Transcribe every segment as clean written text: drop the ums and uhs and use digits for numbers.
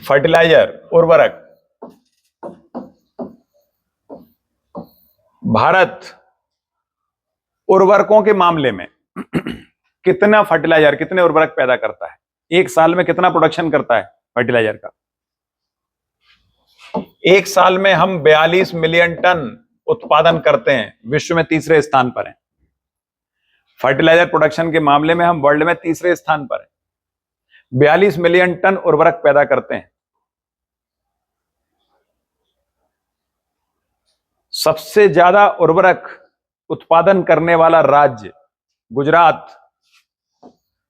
Fertiliser, उर्वरक। भारत उर्वरकों के मामले में कितना फर्टिलाइजर, कितने उर्वरक पैदा करता है? एक साल में कितना प्रोडक्शन करता है फर्टिलाइजर का? एक साल में हम 42 मिलियन टन उत्पादन करते हैं, विश्व में तीसरे स्थान पर हैं। फर्टिलाइजर प्रोडक्शन के मामले में हम वर्ल्ड में तीसरे स्थान पर हैं। 42 मिलियन टन उर्वरक पैदा करते हैं। सबसे ज्यादा उर्वरक उत्पादन करने वाला राज्य गुजरात।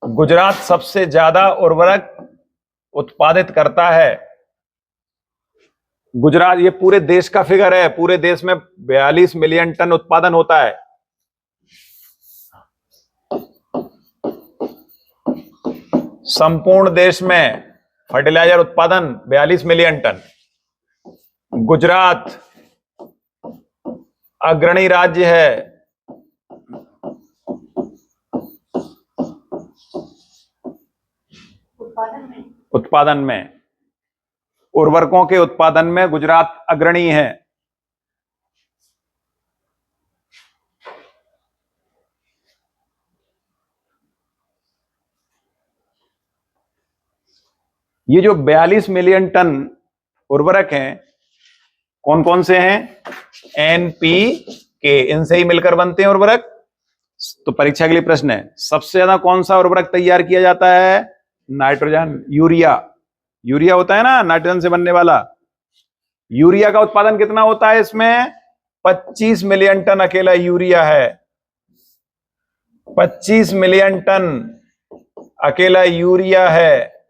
गुजरात सबसे ज्यादा उर्वरक उत्पादित करता है। गुजरात, ये पूरे देश का फिगर है, पूरे देश में 42 मिलियन टन उत्पादन होता है। संपूर्ण देश में फर्टिलाइजर उत्पादन 42 मिलियन टन। गुजरात अग्रणी राज्य है। उत्पादन में, उर्वरकों के उत्पादन में गुजरात अग्रणी है। ये जो 42 मिलियन टन उर्वरक हैं, कौन कौन से हैं? NPK, इनसे ही मिलकर बनते हैं उर्वरक। तो परीक्षा के लिए प्रश्न है, सबसे ज्यादा कौन सा उर्वरक तैयार किया जाता है? Nitrogen, urea. यूरिया होता है ना नाइट्रोजन से बनने वाला। यूरिया का उत्पादन कितना होता है इसमें? 25 मिलियन टन अकेला यूरिया है। 25 मिलियन टन अकेला यूरिया है।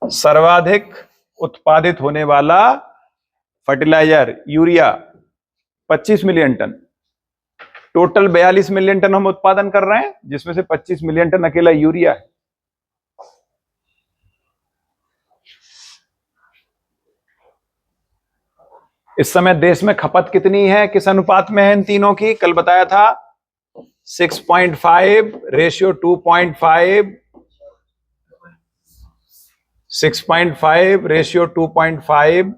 सर्वाधिक उत्पादित होने वाला fertiliser urea 25 million ton. Total 42 million ton हम उत्पादन कर रहे हैं, जिसमें से 25 मिलियन टन अकेला यूरिया है। इस समय देश में खपत कितनी है, किस अनुपात में है इन तीनों की? कल बताया था 6.5 रेशियो 2.5, 6.5 रेशियो 2.5,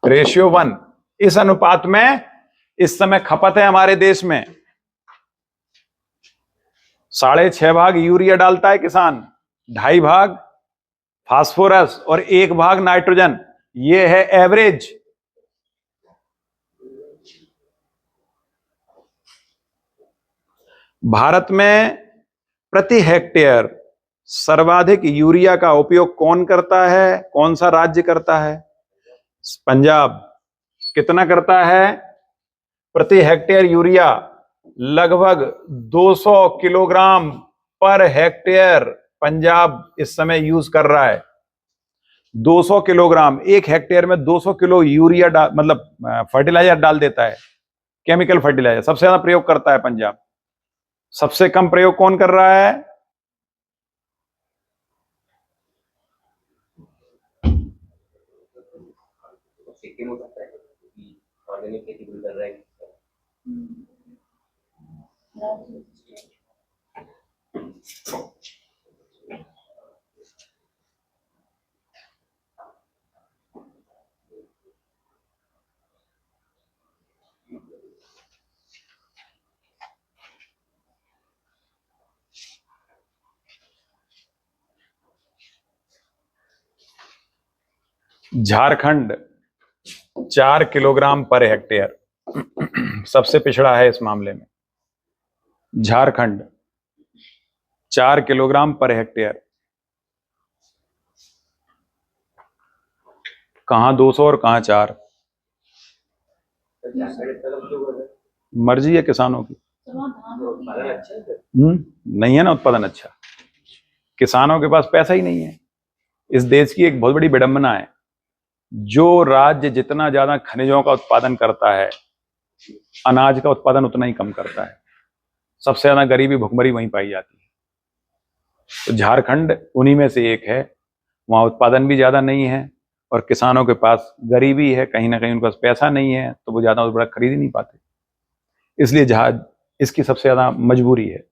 रेशियो 1। इस अनुपात में इस समय खपत है हमारे देश में। 6.5 भाग यूरिया डालता है किसान, 2.5 भाग फास्फोरस और 1 भाग नाइट्रोजन। ये है एवरेज। भारत में प्रति हेक्टेयर सर्वाधिक यूरिया का उपयोग कौन करता है? कौन सा राज्य करता है? पंजाब। कितना करता है प्रति हेक्टेयर यूरिया? लगभग 200 किलोग्राम पर हेक्टेयर पंजाब इस समय यूज कर रहा है। 200 किलोग्राम, एक हेक्टेयर में 200 किलो यूरिया मतलब फर्टिलाइजर डाल देता है। केमिकल फर्टिलाइजर सबसे ज्यादा प्रयोग करता है पंजाब। सबसे कम प्रयोग कौन कर रहा है? सिक्किम हो सकता है, ऑर्गेनिक खेती भी कर रहा है। झारखंड 4 किलोग्राम पर हेक्टेयर सबसे पिछड़ा है इस मामले में। Jharkhand 4 kilogram per hectare. कहां 200 और कहां 4? मर्जी है किसानों की। नहीं है ना उत्पादन अच्छा, किसानों के पास पैसा ही नहीं है। इस देश की एक बहुत बड़ी विडंबना है, जो राज्य जितना ज्यादा खनिजों का उत्पादन करता है, अनाज का उत्पादन उतना ही कम करता है। सबसे ज्यादा गरीबी, भुखमरी वहीं पाई जाती है। तो झारखंड उन्हीं में से एक है। वहां उत्पादन भी ज्यादा नहीं है और किसानों के पास गरीबी है, कहीं ना कहीं उनके पास पैसा नहीं है, तो वो ज्यादा उर्वरक खरीद ही नहीं पाते। इसलिए इसकी सबसे ज्यादा मजबूरी है।